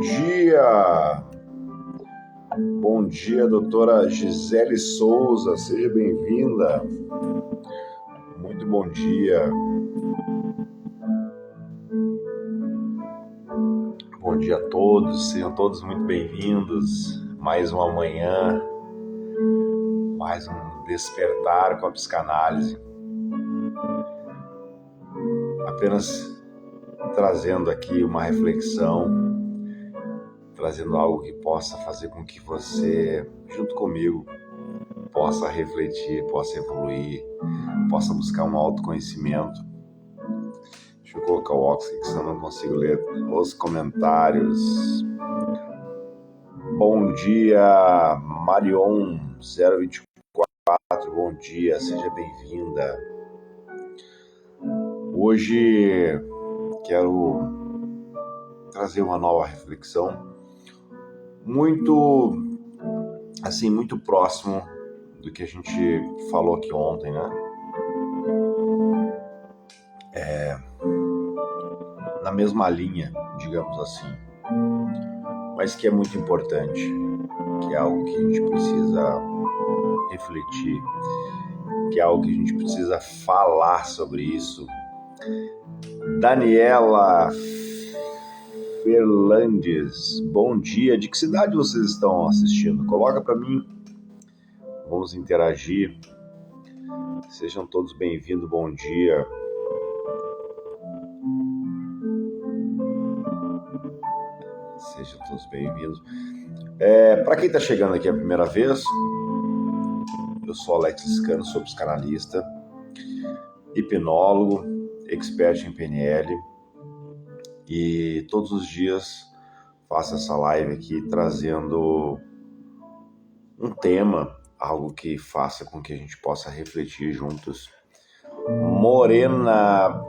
dia! Bom dia, doutora Gisele Souza, seja bem-vinda. Muito bom dia. Bom dia a todos, sejam todos muito bem-vindos. Mais uma manhã, mais um despertar com a psicanálise. Apenas trazendo aqui uma reflexão, trazendo algo que possa fazer com que você, junto comigo, possa refletir, possa evoluir, possa buscar um autoconhecimento. Deixa eu colocar o óculos aqui, senão eu não consigo ler os comentários. Bom dia, Marion 024, bom dia, seja bem-vinda. Hoje quero trazer uma nova reflexão, muito próximo do que a gente falou aqui ontem, né? Na mesma linha, digamos assim, mas que é muito importante, que é algo que a gente precisa refletir, que é algo que a gente precisa falar sobre isso. Daniela Ferlandes, bom dia. De que cidade vocês estão assistindo? Coloca para mim. Vamos interagir. Sejam todos bem-vindos. Bom dia. Sejam todos bem-vindos. Para quem está chegando aqui a primeira vez, eu sou Alex Liscano, sou psicanalista, hipnólogo, expert em PNL, e todos os dias faço essa live aqui trazendo um tema, algo que faça com que a gente possa refletir juntos. Morena,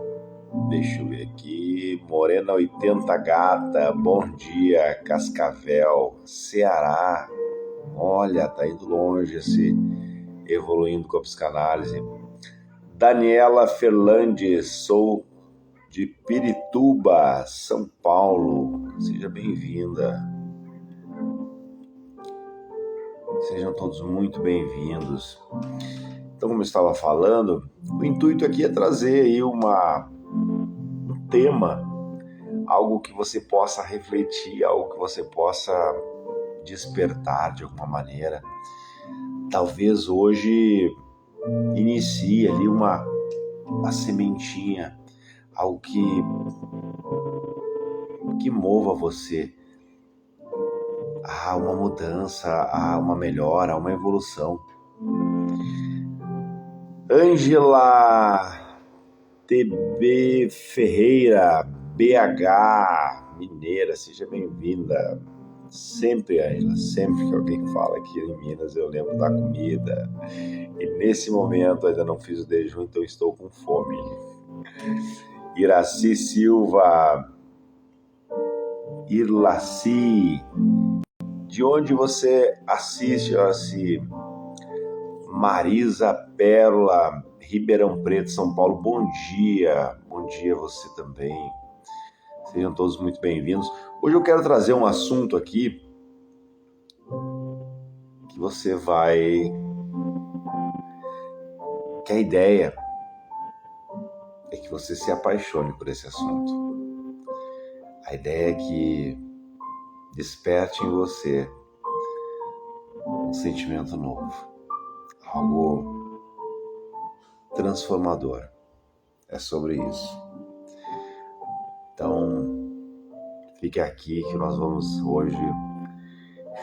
deixa eu ver aqui, Morena 80 Gata, bom dia. Cascavel, Ceará, olha, tá indo longe esse evoluindo com a psicanálise. Daniela Ferlandes, sou de Pirituba, São Paulo, seja bem-vinda. Sejam todos muito bem-vindos. Então, como eu estava falando, o intuito aqui é trazer aí um tema, algo que você possa refletir, algo que você possa despertar de alguma maneira. Talvez hoje inicie ali uma sementinha, algo que mova você a uma mudança, a uma melhora, a uma evolução. Ângela TB Ferreira, BH, Mineira, seja bem-vinda. Sempre, Ângela, sempre que alguém fala aqui em Minas, eu lembro da comida. E nesse momento ainda não fiz o jejum, então estou com fome. Iraci Silva, Irlaci, de onde você assiste, Iraci? Marisa Pérola, Ribeirão Preto, São Paulo, bom dia você também. Sejam todos muito bem-vindos. Hoje eu quero trazer um assunto aqui que você vai... que a ideia é que você se apaixone por esse assunto. A ideia é que desperte em você um sentimento novo, algo transformador. É sobre isso. Então, fique aqui que nós vamos hoje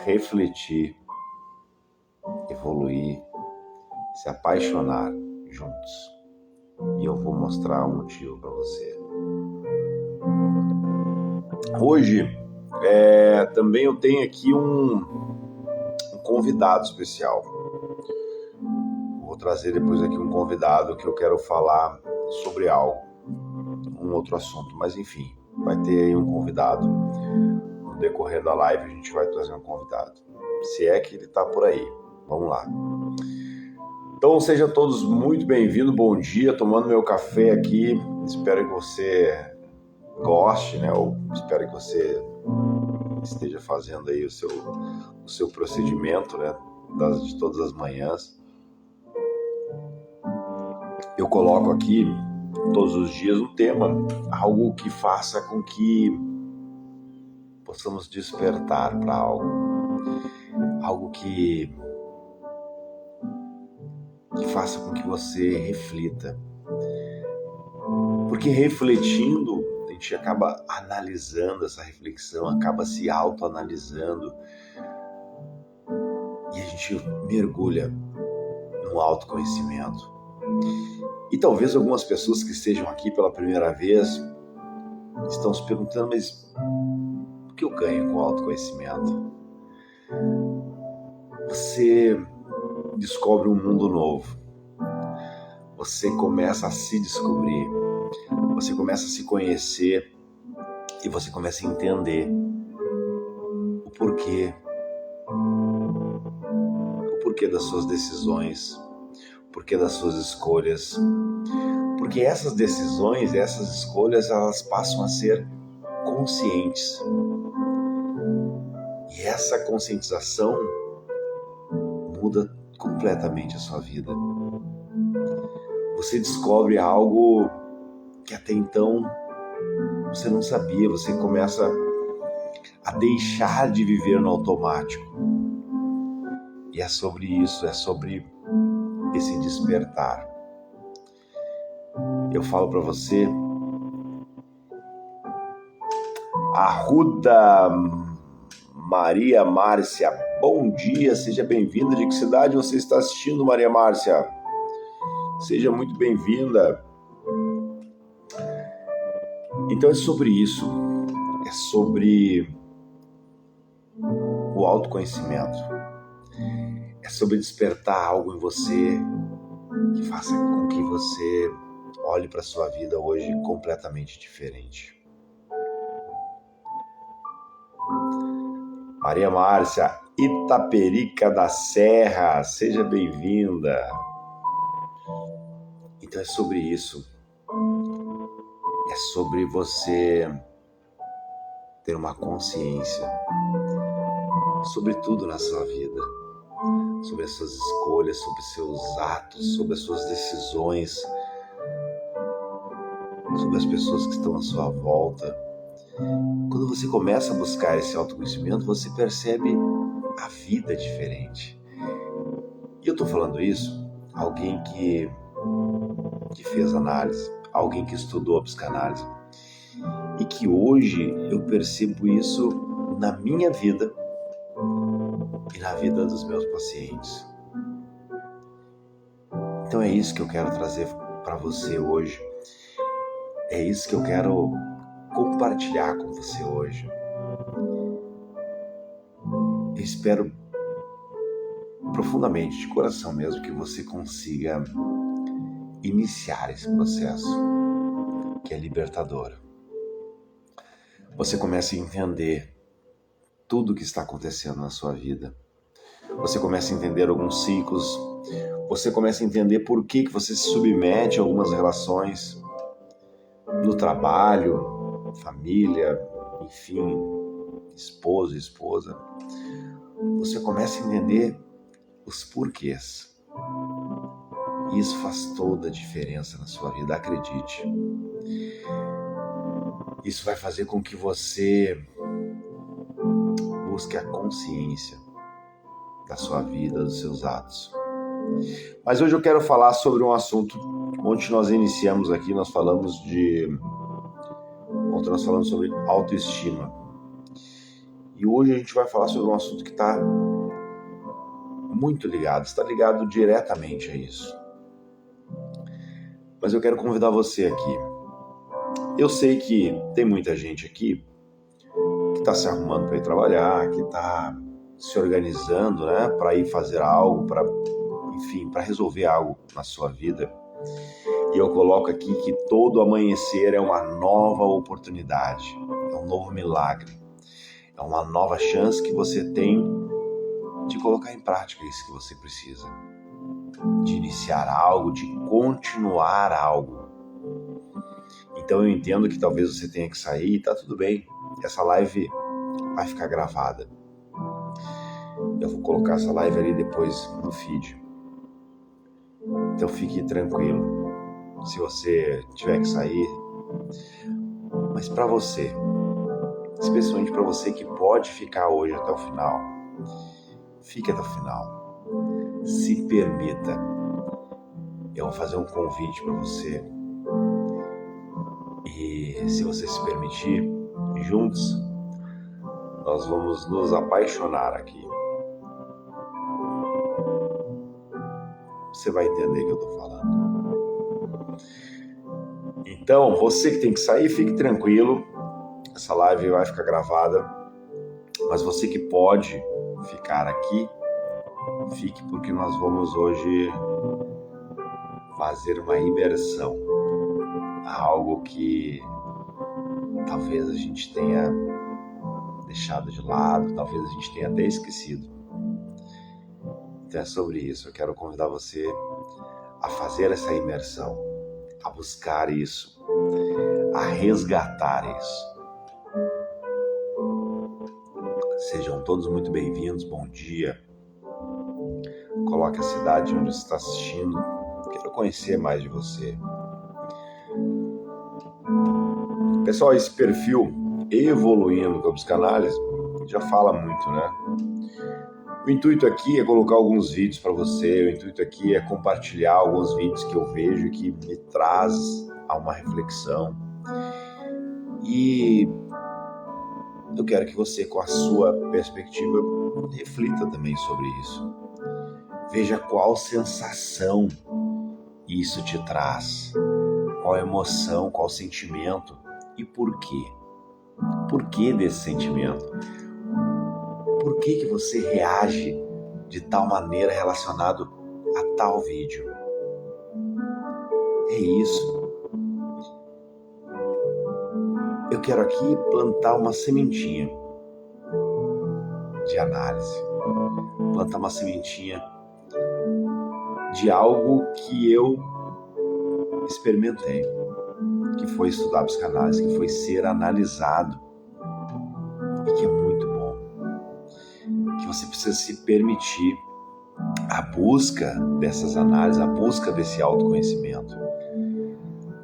refletir, evoluir, se apaixonar juntos. E eu vou mostrar um motivo para você. Hoje, também eu tenho aqui um convidado especial. Vou trazer depois aqui um convidado que eu quero falar sobre algo, um outro assunto, mas enfim, vai ter aí um convidado. No decorrer da live a gente vai trazer um convidado, se é que ele está por aí. Vamos lá. Então sejam todos muito bem-vindos, bom dia, tomando meu café aqui, espero que você goste, né? Eu espero que você esteja fazendo aí o seu procedimento, né, de todas as manhãs. Eu coloco aqui todos os dias um tema, algo que faça com que possamos despertar para algo que faça com que você reflita. Porque refletindo, a gente acaba analisando essa reflexão, acaba se autoanalisando e a gente mergulha no autoconhecimento. E talvez algumas pessoas que estejam aqui pela primeira vez estão se perguntando, mas o que eu ganho com o autoconhecimento? Você descobre um mundo novo. Você começa a se descobrir. Você começa a se conhecer e você começa a entender o porquê das suas decisões, o porquê das suas escolhas. Porque essas decisões, essas escolhas, elas passam a ser conscientes. E essa conscientização muda completamente a sua vida. Você descobre algo que até então você não sabia, você começa a deixar de viver no automático. E é sobre isso, é sobre esse despertar. Eu falo para você, Arruda Maria Márcia, bom dia, seja bem-vinda. De que cidade você está assistindo, Maria Márcia? Seja muito bem-vinda. Então é sobre isso, é sobre o autoconhecimento, é sobre despertar algo em você que faça com que você olhe para a sua vida hoje completamente diferente. Maria Márcia, Itaperica da Serra, seja bem-vinda. Então é sobre isso. É sobre você ter uma consciência sobre tudo na sua vida, sobre as suas escolhas, sobre seus atos, sobre as suas decisões, sobre as pessoas que estão à sua volta. Quando você começa a buscar esse autoconhecimento, você percebe a vida diferente. E eu estou falando isso, alguém que fez análise, alguém que estudou a psicanálise, e que hoje eu percebo isso na minha vida e na vida dos meus pacientes. Então é isso que eu quero trazer para você hoje, é isso que eu quero compartilhar com você hoje. Eu espero profundamente, de coração mesmo, que você consiga iniciar esse processo que é libertador. Você começa a entender tudo o que está acontecendo na sua vida. Você começa a entender alguns ciclos. Você começa a entender por que você se submete a algumas relações no trabalho, família, enfim, esposo e esposa. Você começa a entender os porquês. E isso faz toda a diferença na sua vida, acredite. Isso vai fazer com que você busque a consciência da sua vida, dos seus atos. Mas hoje eu quero falar sobre um assunto. Ontem nós iniciamos aqui, nós falamos sobre autoestima. E hoje a gente vai falar sobre um assunto que está muito ligado, está ligado diretamente a isso. Mas eu quero convidar você aqui. Eu sei que tem muita gente aqui que está se arrumando para ir trabalhar, que está se organizando, né, para ir fazer algo, para resolver algo na sua vida. E eu coloco aqui que todo amanhecer é uma nova oportunidade, é um novo milagre, é uma nova chance que você tem de colocar em prática isso que você precisa, de iniciar algo, de continuar algo. Então eu entendo que talvez você tenha que sair, tá tudo bem. Essa live vai ficar gravada. Eu vou colocar essa live ali depois no feed. Então fique tranquilo. Se você tiver que sair, mas para você, especialmente para você que pode ficar hoje até o final, fique até o final. Se permita. Eu vou fazer um convite para você. E se você se permitir, juntos, nós vamos nos apaixonar aqui. Você vai entender o que eu estou falando. Então, você que tem que sair, fique tranquilo. Essa live vai ficar gravada. Mas você que pode ficar aqui, fique, porque nós vamos hoje fazer uma imersão. Algo que talvez a gente tenha deixado de lado, talvez a gente tenha até esquecido. Então é sobre isso. Eu quero convidar você a fazer essa imersão, a buscar isso, a resgatar isso. Sejam todos muito bem-vindos, bom dia. Coloque a cidade onde você está assistindo. Quero conhecer mais de você. Pessoal, esse perfil Evoluindo com a Psicanálise já fala muito, né? O intuito aqui é colocar alguns vídeos para você, o intuito aqui é compartilhar alguns vídeos que eu vejo e que me traz a uma reflexão. E eu quero que você, com a sua perspectiva, reflita também sobre isso. Veja qual sensação isso te traz, qual emoção, qual sentimento e por quê. Por que desse sentimento? Por que você reage de tal maneira relacionado a tal vídeo? É isso. Eu quero aqui plantar uma sementinha de análise, plantar uma sementinha de algo que eu experimentei, que foi estudar psicanálise, que foi ser analisado e que é muito bom. Que você precisa se permitir a busca dessas análises, a busca desse autoconhecimento.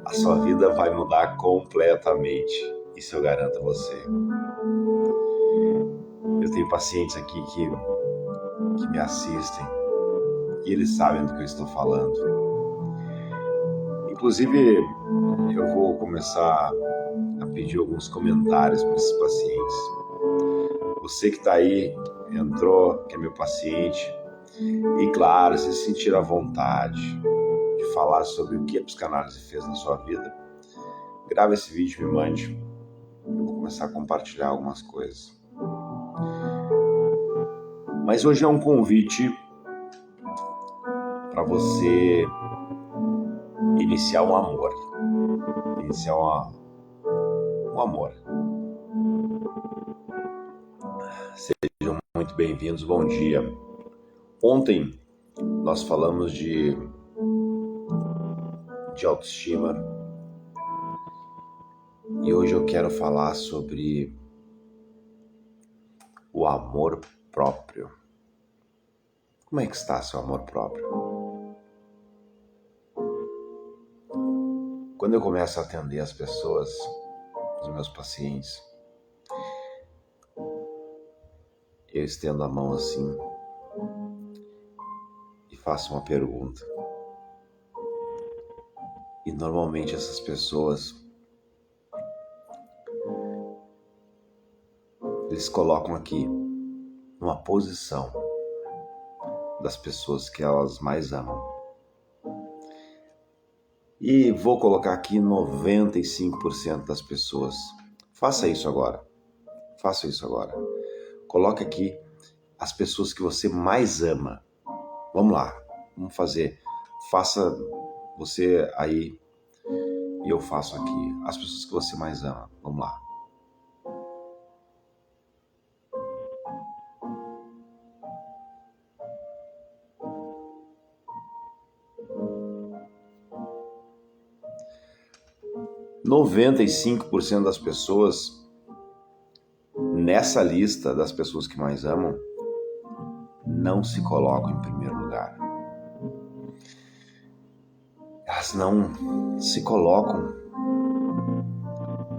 A sua vida vai mudar completamente, isso eu garanto a você. Eu tenho pacientes aqui que me assistem e eles sabem do que eu estou falando. Inclusive, eu vou começar a pedir alguns comentários para esses pacientes. Você que está aí, entrou, que é meu paciente, e claro, se sentir à vontade de falar sobre o que a psicanálise fez na sua vida, grave esse vídeo e me mande. Eu vou começar a compartilhar algumas coisas. Mas hoje é um convite para você iniciar um amor. Iniciar um amor. Sejam muito bem-vindos, bom dia. Ontem nós falamos de autoestima e hoje eu quero falar sobre o amor próprio. Como é que está seu amor próprio? Quando eu começo a atender as pessoas, os meus pacientes, eu estendo a mão assim e faço uma pergunta. E normalmente essas pessoas, eles colocam aqui numa posição das pessoas que elas mais amam. E vou colocar aqui 95% das pessoas. Faça isso agora. Faça isso agora. Coloque aqui as pessoas que você mais ama. Vamos lá. Vamos fazer. Faça você aí e eu faço aqui. As pessoas que você mais ama. Vamos lá. ,95% das pessoas nessa lista das pessoas que mais amam, não se colocam em primeiro lugar. Elas não se colocam,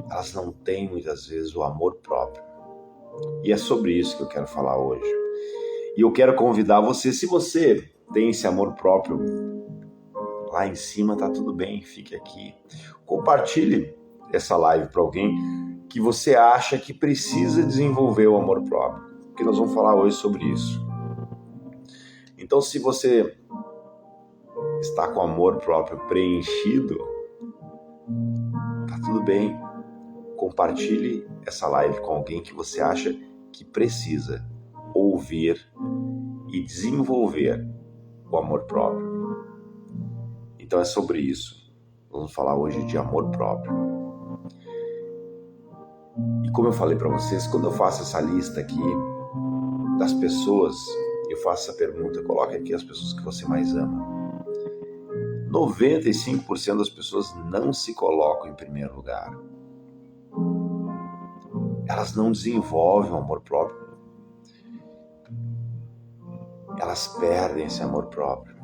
elas não têm muitas vezes o amor próprio. E é sobre isso que eu quero falar hoje. E eu quero convidar você, se você tem esse amor próprio lá em cima, tá tudo bem, fique aqui. Compartilhe essa live para alguém que você acha que precisa desenvolver o amor próprio, porque nós vamos falar hoje sobre isso. Então, se você está com o amor próprio preenchido, tá tudo bem. Compartilhe essa live com alguém que você acha que precisa ouvir e desenvolver o amor próprio. Então é sobre isso. Vamos falar hoje de amor próprio. E como eu falei para vocês, quando eu faço essa lista aqui das pessoas, eu faço essa pergunta, coloque aqui as pessoas que você mais ama. 95% das pessoas não se colocam em primeiro lugar. Elas não desenvolvem o amor próprio. Elas perdem esse amor próprio.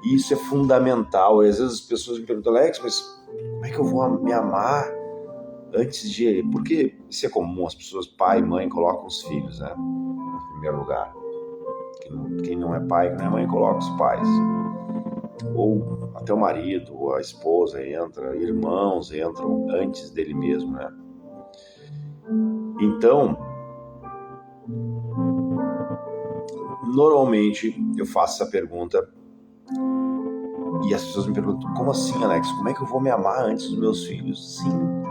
E isso é fundamental. E às vezes as pessoas me perguntam, Alex, mas como é que eu vou me amar antes de... Porque isso é comum, as pessoas, pai e mãe, colocam os filhos, né, em primeiro lugar. Quem não é pai, quem não é mãe, coloca os pais. Ou até o marido, ou a esposa entra, irmãos entram antes dele mesmo, né? Então, normalmente eu faço essa pergunta e as pessoas me perguntam, como assim, Alex? Como é que eu vou me amar antes dos meus filhos? Sim.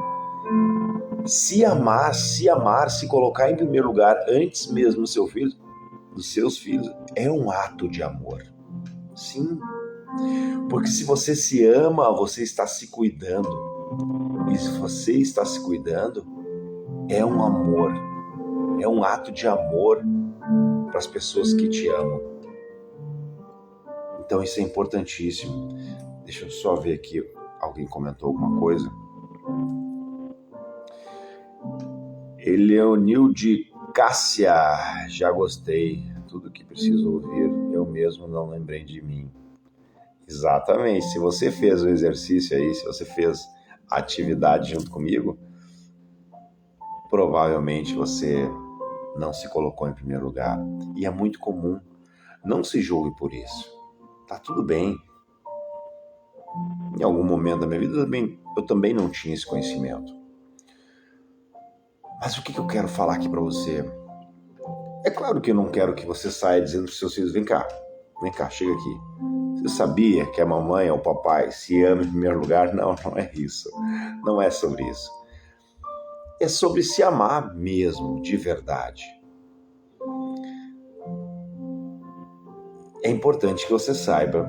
Se amar, se colocar em primeiro lugar antes mesmo dos seus filhos, é um ato de amor. Sim. Porque se você se ama, você está se cuidando. E se você está se cuidando, é um amor. É um ato de amor para as pessoas que te amam. Então isso é importantíssimo. Deixa eu só ver aqui, alguém comentou alguma coisa. Eleonil de Cássia, já gostei. Tudo que preciso ouvir, eu mesmo não lembrei de mim. Exatamente, se você fez o exercício aí, se você fez a atividade junto comigo, provavelmente você não se colocou em primeiro lugar. E é muito comum. Não se julgue por isso. Tá tudo bem. Em algum momento da minha vida eu também não tinha esse conhecimento. Mas o que eu quero falar aqui para você? É claro que eu não quero que você saia dizendo para os seus filhos, vem cá, chega aqui. Você sabia que a mamãe ou o papai se amam em primeiro lugar? Não, não é isso. Não é sobre isso. É sobre se amar mesmo, de verdade. É importante que você saiba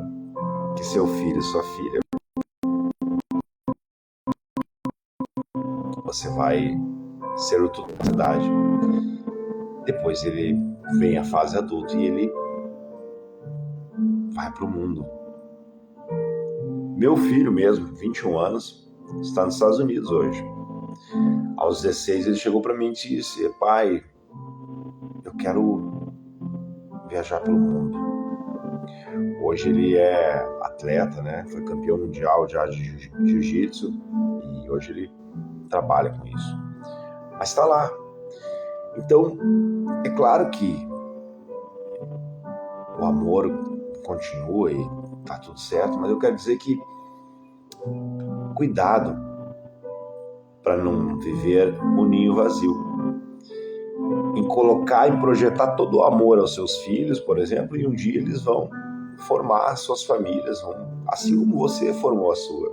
que seu filho e sua filha, você vai ser o tutor da cidade. Depois ele vem à fase adulta e ele vai para o mundo. Meu filho mesmo, 21 anos, está nos Estados Unidos hoje. Aos 16 ele chegou para mim e disse, pai, eu quero viajar pelo mundo. Hoje ele é atleta, né? Foi campeão mundial já de jiu-jitsu e hoje ele trabalha com isso. Mas está lá. Então, é claro que o amor continua e tá tudo certo, mas eu quero dizer que cuidado para não viver um ninho vazio. Em projetar todo o amor aos seus filhos, por exemplo, e um dia eles vão formar suas famílias, assim como você formou a sua.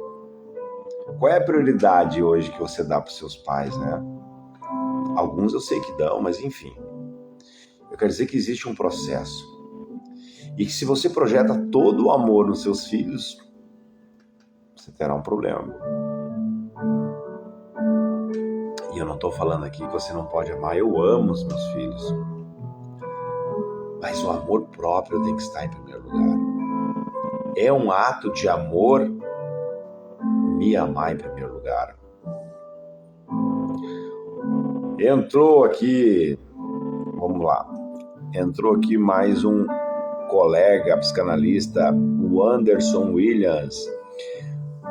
Qual é a prioridade hoje que você dá para os seus pais, né? Alguns eu sei que dão, mas enfim. Eu quero dizer que existe um processo. E que se você projeta todo o amor nos seus filhos, você terá um problema. E eu não estou falando aqui que você não pode amar. Eu amo os meus filhos. Mas o amor próprio tem que estar em primeiro lugar. É um ato de amor me amar em primeiro lugar. Entrou aqui, vamos lá, entrou aqui mais um colega psicanalista, o Anderson Williams.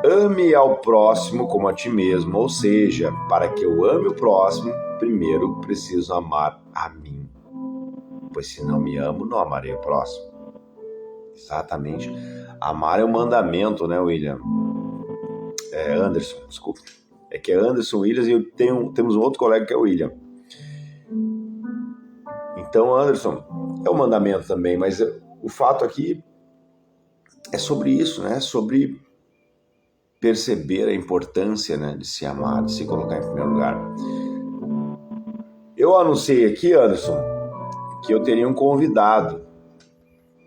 Ame ao próximo como a ti mesmo, ou seja, para que eu ame o próximo, primeiro preciso amar a mim. Pois se não me amo, não amarei o próximo. Exatamente. Amar é um mandamento, né, William? Anderson, desculpa. É que é Anderson Williams e temos um outro colega que é o William. Então, Anderson, é um mandamento também, mas o fato aqui é sobre isso, né? Sobre perceber a importância, né, de se amar, de se colocar em primeiro lugar. Eu anunciei aqui, Anderson, que eu teria um convidado,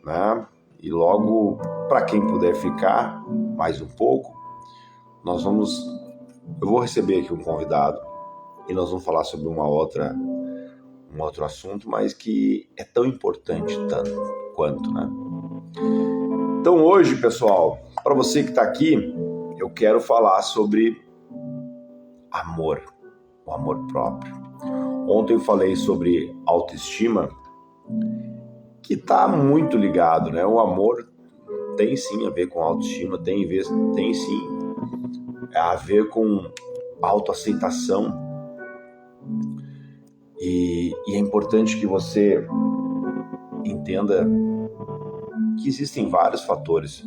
né? E logo, para quem puder ficar mais um pouco, eu vou receber aqui um convidado e nós vamos falar sobre um outro assunto, mas que é tão importante tanto quanto, né? Então hoje, pessoal, para você que está aqui, eu quero falar sobre amor, o amor próprio. Ontem eu falei sobre autoestima, que está muito ligado, né? O amor tem sim a ver com autoestima, tem sim a ver com autoaceitação. E é importante que você entenda que existem vários fatores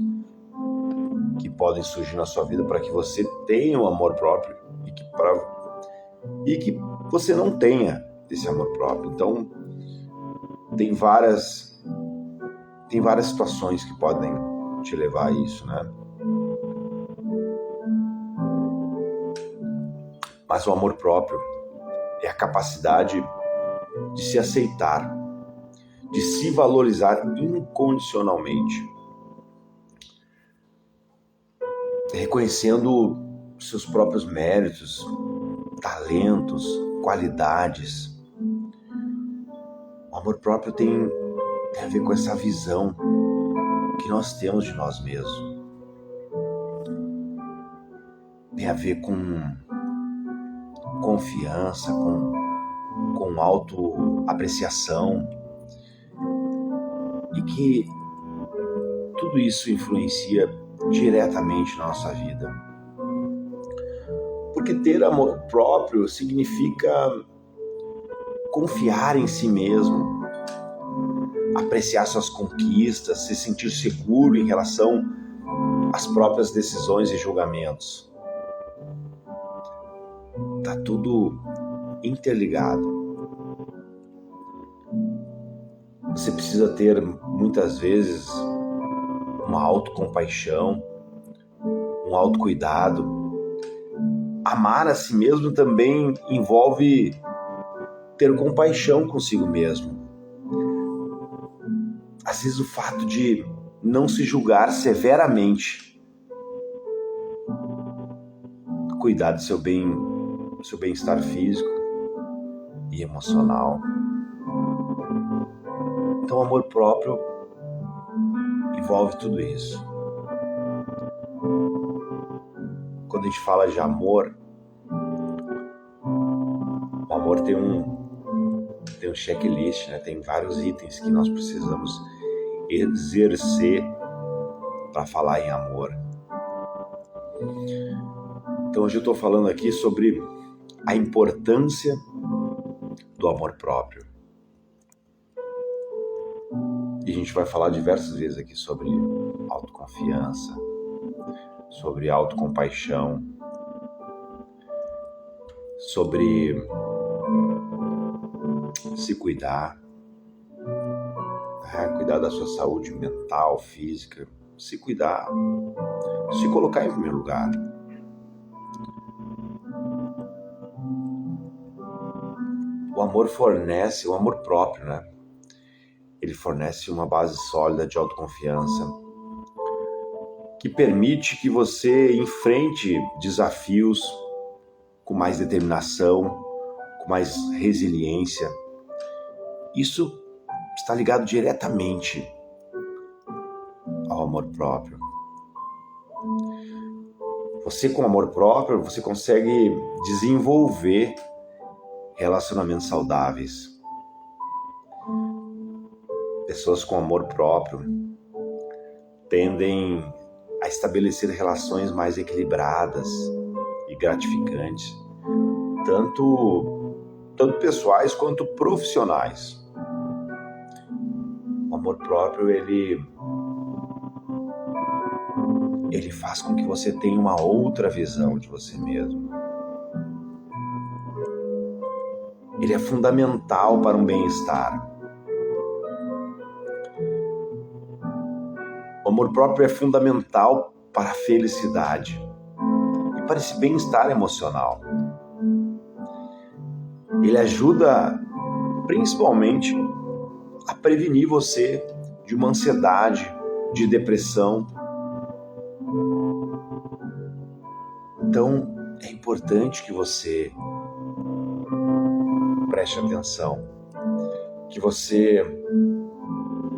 que podem surgir na sua vida para que você tenha um amor próprio e que você não tenha esse amor próprio. Então, tem várias situações que podem te levar a isso, né? Mas o amor próprio é a capacidade de se aceitar, de se valorizar incondicionalmente, reconhecendo seus próprios méritos, talentos, qualidades. O amor próprio tem a ver com essa visão que nós temos de nós mesmos. Tem a ver com confiança, com autoapreciação, e que tudo isso influencia diretamente na nossa vida. Porque ter amor próprio significa confiar em si mesmo, apreciar suas conquistas, se sentir seguro em relação às próprias decisões e julgamentos. Tá tudo interligado. Você precisa ter, muitas vezes, uma autocompaixão, um autocuidado. Amar a si mesmo também envolve ter compaixão consigo mesmo. Às vezes o fato de não se julgar severamente, cuidar do seu bem-estar físico e emocional. Então, o amor próprio envolve tudo isso. Quando a gente fala de amor, o amor tem um checklist, né? Tem vários itens que nós precisamos exercer para falar em amor. Então hoje eu estou falando aqui sobre a importância do amor próprio. E a gente vai falar diversas vezes aqui sobre autoconfiança, sobre autocompaixão, sobre se cuidar, cuidar da sua saúde mental, física, se cuidar, se colocar em primeiro lugar. O amor próprio, né? Ele fornece uma base sólida de autoconfiança que permite que você enfrente desafios com mais determinação, com mais resiliência. Isso está ligado diretamente ao amor próprio. Você, com amor próprio, você consegue desenvolver relacionamentos saudáveis. Pessoas com amor próprio tendem a estabelecer relações mais equilibradas e gratificantes, tanto pessoais quanto profissionais. O amor próprio, ele faz com que você tenha uma outra visão de você mesmo. Ele é fundamental para um bem-estar. O amor próprio é fundamental para a felicidade e para esse bem-estar emocional. Ele ajuda principalmente a prevenir você de uma ansiedade, de depressão. Então, é importante que você preste atenção, que você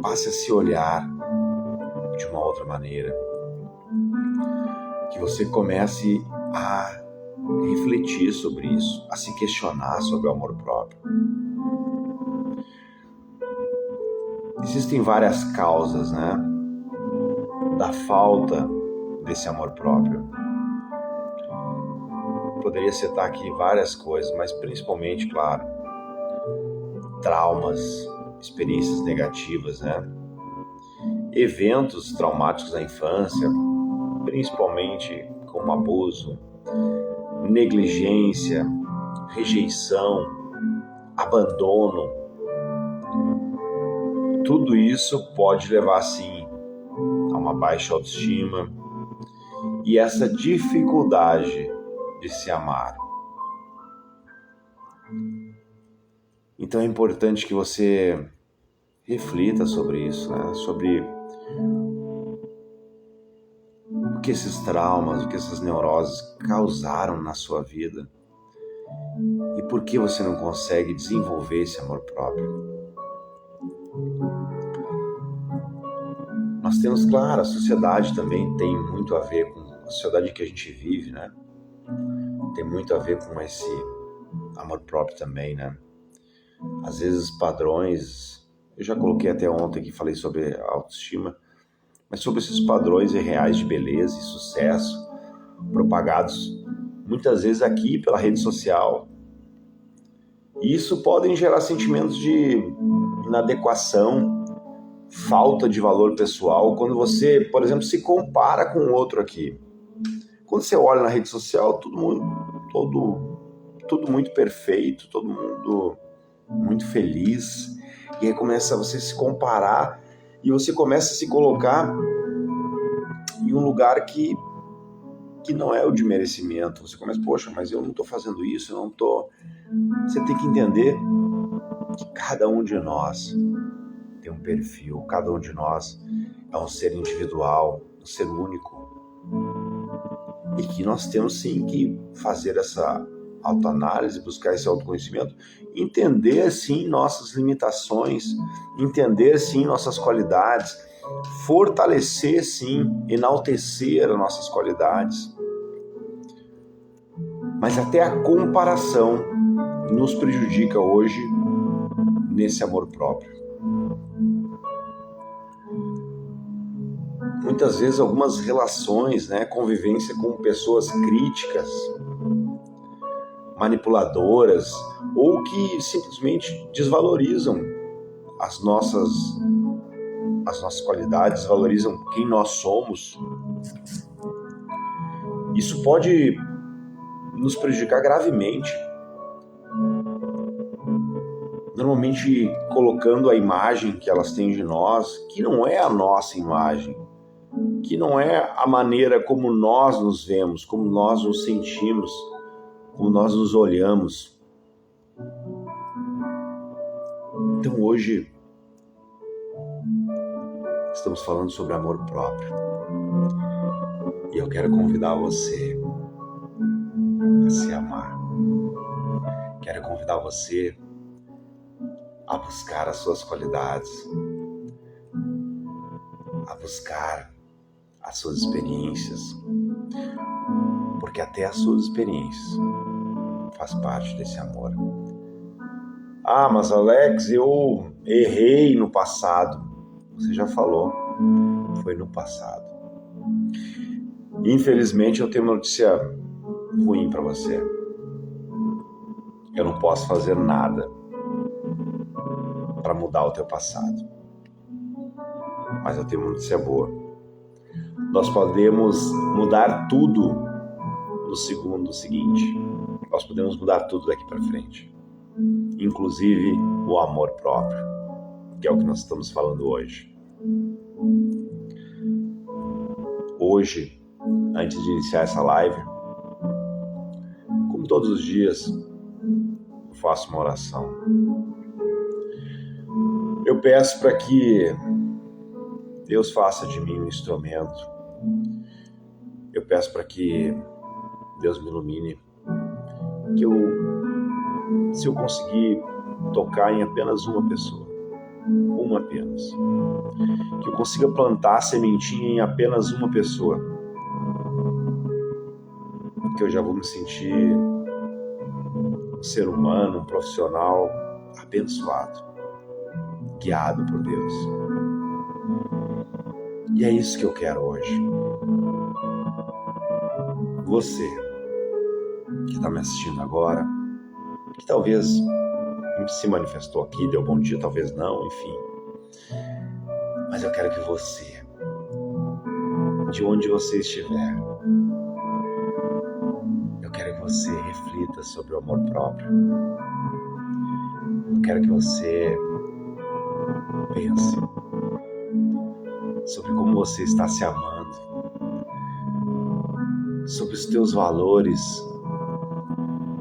passe a se olhar de uma outra maneira, que você comece a refletir sobre isso, a se questionar sobre o amor próprio. Existem várias causas, da falta desse amor próprio. Poderia citar aqui várias coisas, mas principalmente, claro, traumas, experiências negativas, Eventos traumáticos da infância, principalmente como abuso, negligência, rejeição, abandono. Tudo isso pode levar, sim, a uma baixa autoestima e essa dificuldade de se amar. Então é importante que você reflita sobre isso, sobre o que esses traumas, o que essas neuroses causaram na sua vida e por que você não consegue desenvolver esse amor próprio. Nós temos, claro, a sociedade também tem muito a ver com a sociedade que a gente vive, Tem muito a ver com esse amor próprio também, Às vezes padrões, eu já coloquei até ontem que falei sobre a autoestima, mas sobre esses padrões irreais de beleza e sucesso, propagados muitas vezes aqui pela rede social. E isso podem gerar sentimentos de inadequação, falta de valor pessoal, quando você, por exemplo, se compara com o outro aqui. Quando você olha na rede social, tudo muito perfeito, todo mundo muito feliz, e aí começa você a se comparar e você começa a se colocar em um lugar que não é o de merecimento. Você começa, poxa, mas eu não estou fazendo isso, eu não estou... Você tem que entender que cada um de nós tem um perfil, cada um de nós é um ser individual, um ser único, e que nós temos sim que fazer essa autoanálise, buscar esse autoconhecimento, entender sim nossas limitações, entender sim nossas qualidades, fortalecer sim, enaltecer as nossas qualidades. Mas até a comparação nos prejudica hoje nesse amor próprio. Muitas vezes algumas relações, convivência com pessoas críticas, manipuladoras, ou que simplesmente desvalorizam as nossas qualidades, desvalorizam quem nós somos. Isso pode nos prejudicar gravemente. Normalmente colocando a imagem que elas têm de nós, que não é a nossa imagem, que não é a maneira como nós nos vemos, como nós nos sentimos, como nós nos olhamos. Então hoje estamos falando sobre amor próprio. E eu quero convidar você a se amar. Quero convidar você a buscar as suas qualidades, a buscar as suas experiências, porque até as suas experiências faz parte desse amor. Ah, mas Alex, eu errei no passado. Você já falou, foi no passado. Infelizmente, eu tenho uma notícia ruim para você. Eu não posso fazer nada para mudar o teu passado. Mas eu tenho uma notícia boa. Nós podemos mudar tudo no segundo seguinte. Nós podemos mudar tudo daqui para frente. Inclusive o amor próprio, que é o que nós estamos falando hoje. Hoje, antes de iniciar essa live, como todos os dias, eu faço uma oração. Eu peço para que Deus faça de mim um instrumento. Eu peço para que Deus me ilumine, que se eu conseguir tocar em apenas uma pessoa, uma apenas, que eu consiga plantar a sementinha em apenas uma pessoa, que eu já vou me sentir um ser humano, um profissional abençoado, guiado por Deus. E é isso que eu quero hoje. Você que está me assistindo agora, que talvez se manifestou aqui, deu bom dia, talvez não, enfim. Mas eu quero que você, de onde você estiver, eu quero que você reflita sobre o amor próprio. Eu quero que você pense sobre como você está se amando, sobre os teus valores,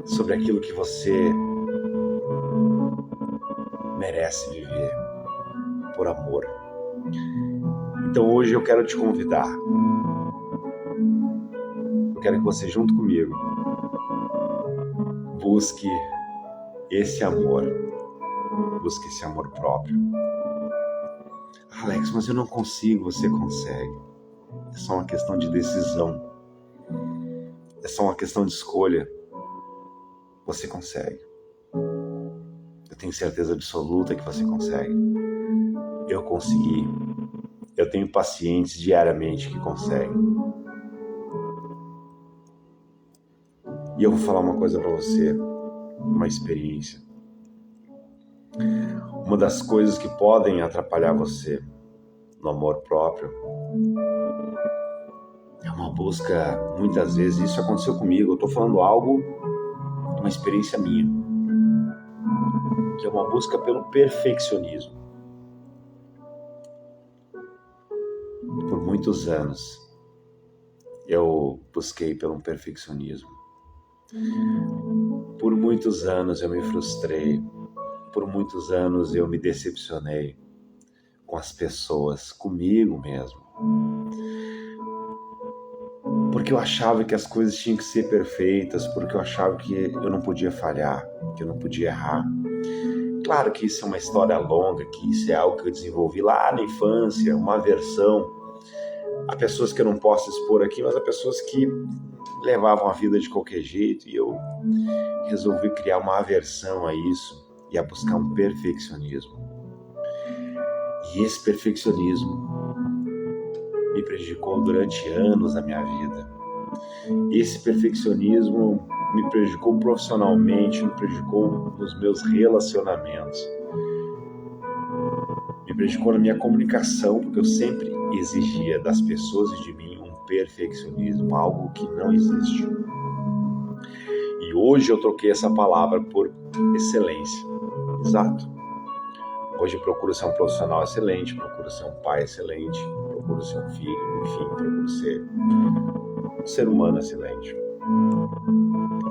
sobre aquilo que você merece viver por amor. Então hoje eu quero te convidar. Eu quero que você, junto comigo, busque esse amor. Busque esse amor próprio. Alex, mas eu não consigo. Você consegue. É só uma questão de decisão. É só uma questão de escolha. Você consegue. Eu tenho certeza absoluta que você consegue. Eu consegui. Eu tenho pacientes diariamente que conseguem. E eu vou falar uma coisa para você, uma experiência. Uma das coisas que podem atrapalhar você no amor próprio é uma busca, muitas vezes, isso aconteceu comigo, eu estou falando algo, uma experiência minha, que é uma busca pelo perfeccionismo. Por muitos anos eu busquei pelo perfeccionismo. Por muitos anos eu me frustrei. Por muitos anos eu me decepcionei com as pessoas, comigo mesmo. Porque eu achava que as coisas tinham que ser perfeitas, porque eu achava que eu não podia falhar, que eu não podia errar. Claro que isso é uma história longa, que isso é algo que eu desenvolvi lá na infância, uma aversão a pessoas que eu não posso expor aqui, mas a pessoas que levavam a vida de qualquer jeito, e eu resolvi criar uma aversão a isso e a buscar um perfeccionismo. E esse perfeccionismo me prejudicou durante anos da minha vida. Esse perfeccionismo me prejudicou profissionalmente, me prejudicou nos meus relacionamentos. Me prejudicou na minha comunicação, porque eu sempre exigia das pessoas e de mim um perfeccionismo, algo que não existe. E hoje eu troquei essa palavra por excelência. Exato. Hoje eu procuro ser um profissional excelente, procuro ser um pai excelente, procuro ser um filho, enfim, procuro ser um ser humano excelente.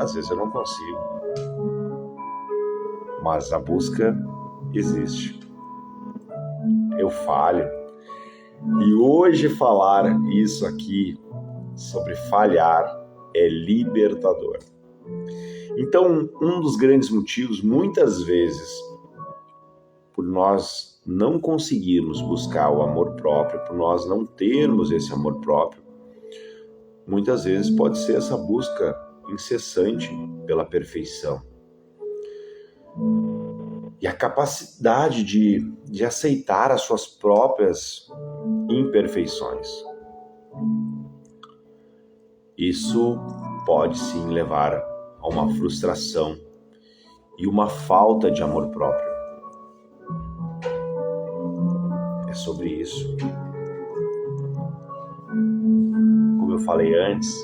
Às vezes eu não consigo, mas a busca existe. Eu falho. E hoje falar isso aqui sobre falhar é libertador. Então, um dos grandes motivos, muitas vezes, por nós não conseguirmos buscar o amor próprio, por nós não termos esse amor próprio, muitas vezes pode ser essa busca incessante pela perfeição. e a capacidade de aceitar as suas próprias imperfeições. Isso pode sim levar a uma frustração e uma falta de amor próprio. É sobre isso. Como eu falei antes,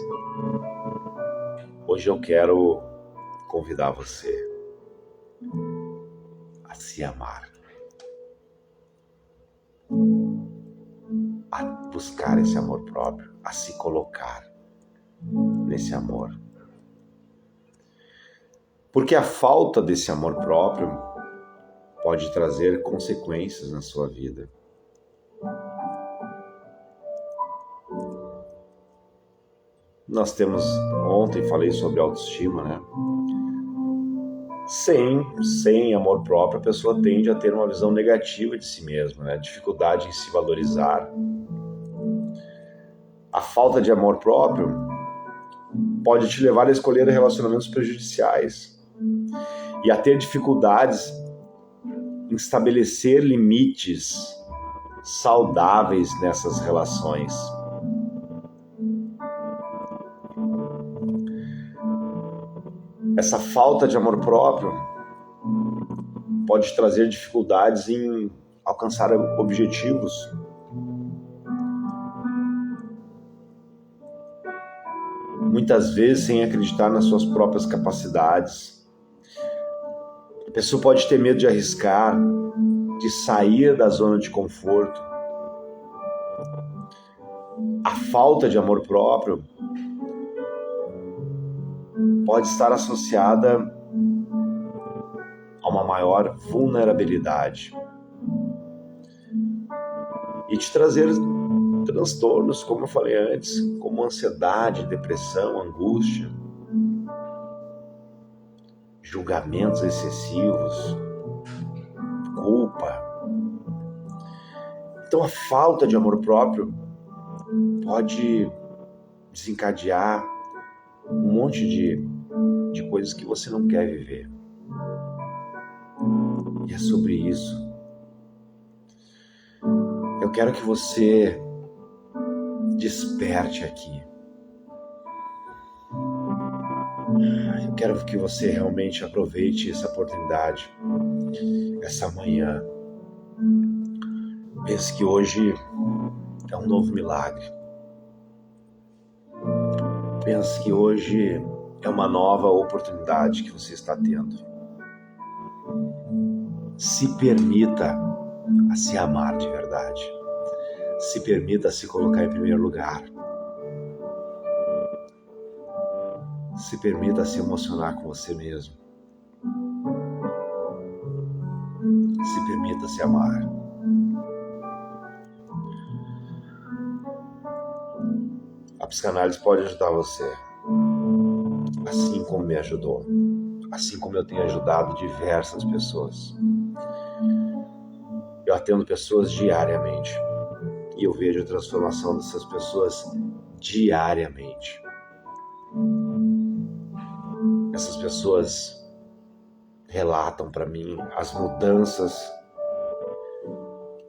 hoje eu quero convidar você a se amar, a buscar esse amor próprio, a se colocar nesse amor. Porque a falta desse amor próprio pode trazer consequências na sua vida. Nós temos, ontem falei sobre autoestima, né? Sem amor próprio, a pessoa tende a ter uma visão negativa de si mesma, né? Dificuldade em se valorizar. A falta de amor próprio pode te levar a escolher relacionamentos prejudiciais e a ter dificuldades em estabelecer limites saudáveis nessas relações. Essa falta de amor próprio pode trazer dificuldades em alcançar objetivos. Muitas vezes sem acreditar nas suas próprias capacidades. A pessoa pode ter medo de arriscar, de sair da zona de conforto. A falta de amor próprio pode estar associada a uma maior vulnerabilidade e te trazer transtornos, como eu falei antes, como ansiedade, depressão, angústia, julgamentos excessivos, culpa. Então a falta de amor próprio pode desencadear um monte de coisas que você não quer viver. E é sobre isso. Eu quero que você desperte aqui. Eu quero que você realmente aproveite essa oportunidade, essa manhã. Pense que hoje é um novo milagre. Pense que hoje é uma nova oportunidade que você está tendo. Se permita a se amar de verdade. Se permita a se colocar em primeiro lugar. Se permita se emocionar com você mesmo. Se permita se amar. A psicanálise pode ajudar você, assim como me ajudou, assim como eu tenho ajudado diversas pessoas. Eu atendo pessoas diariamente e eu vejo a transformação dessas pessoas diariamente. Essas pessoas relatam para mim as mudanças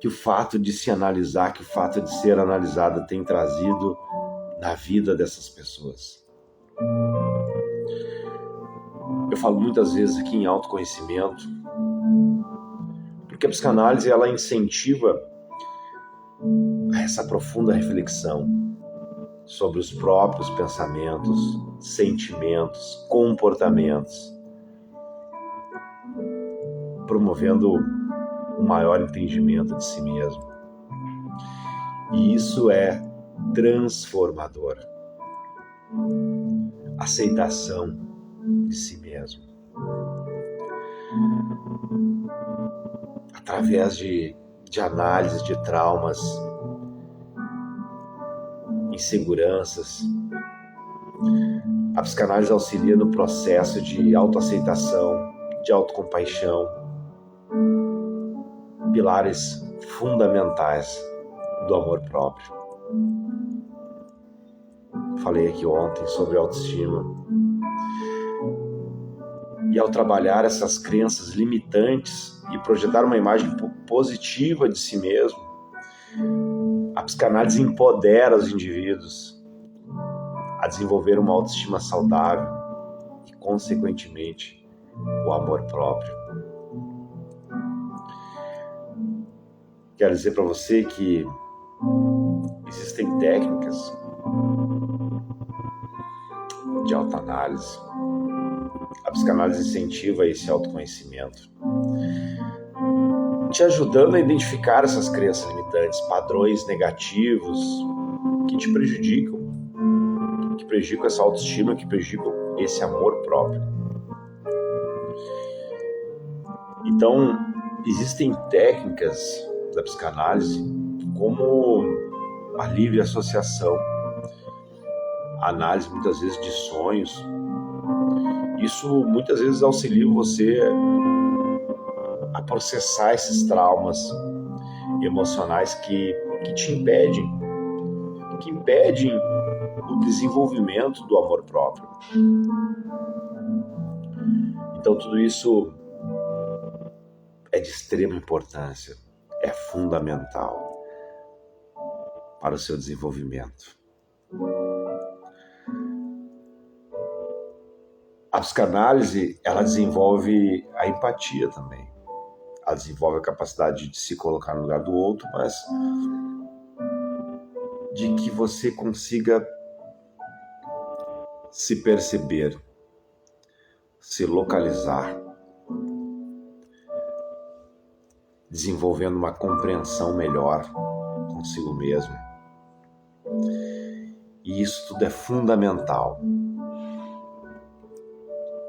que o fato de se analisar, que o fato de ser analisada tem trazido na vida dessas pessoas. Eu falo muitas vezes aqui em autoconhecimento, porque a psicanálise ela incentiva essa profunda reflexão sobre os próprios pensamentos, sentimentos, comportamentos, promovendo um maior entendimento de si mesmo. E isso é transformador. Aceitação de si mesmo. Através de análise de traumas, inseguranças, a psicanálise auxilia no processo de autoaceitação, de autocompaixão, pilares fundamentais do amor próprio. Falei aqui ontem sobre autoestima. E ao trabalhar essas crenças limitantes e projetar uma imagem positiva de si mesmo, a psicanálise empodera os indivíduos a desenvolver uma autoestima saudável e, consequentemente, o amor próprio. Quero dizer para você que existem técnicas de autoanálise. A psicanálise incentiva esse autoconhecimento, te ajudando a identificar essas crenças limitantes, padrões negativos que te prejudicam, que prejudicam essa autoestima, que prejudicam esse amor próprio. Então, existem técnicas da psicanálise como a livre associação, a análise muitas vezes de sonhos. Isso muitas vezes auxilia você a processar esses traumas emocionais que te impedem o desenvolvimento do amor próprio. Então tudo isso é de extrema importância, é fundamental para o seu desenvolvimento. A psicanálise, ela desenvolve a empatia também. Ela desenvolve a capacidade de se colocar no lugar do outro, mas de que você consiga se perceber, se localizar, desenvolvendo uma compreensão melhor consigo mesmo. E isso tudo é fundamental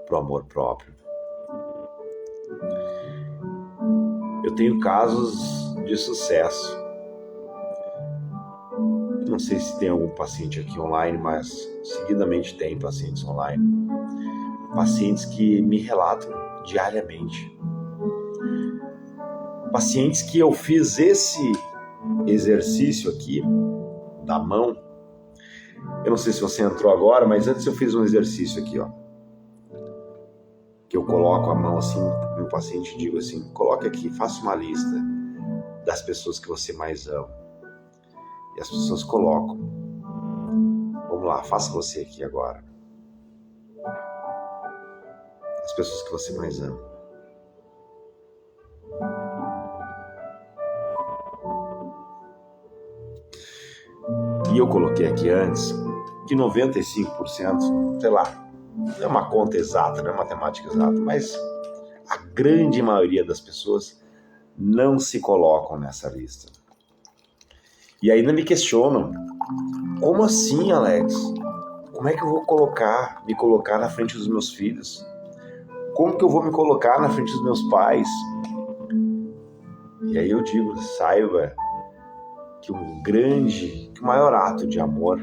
para o amor próprio. Eu tenho casos de sucesso. Não sei se tem algum paciente aqui online, mas seguidamente tem pacientes online. Pacientes que me relatam diariamente. Pacientes que eu fiz esse exercício aqui da mão. Eu não sei se você entrou agora, mas antes eu fiz um exercício aqui, ó. Que eu coloco a mão assim no paciente e digo assim: coloque aqui, faça uma lista das pessoas que você mais ama. E as pessoas colocam. Vamos lá, faça você aqui agora. As pessoas que você mais ama. E eu coloquei aqui antes que 95%, sei lá, não é uma conta exata, não é matemática exata, mas a grande maioria das pessoas não se colocam nessa lista. E ainda me questionam: como assim, Alex? Como é que eu vou me colocar na frente dos meus filhos? Como que eu vou me colocar na frente dos meus pais? E aí eu digo: saiba que o maior ato de amor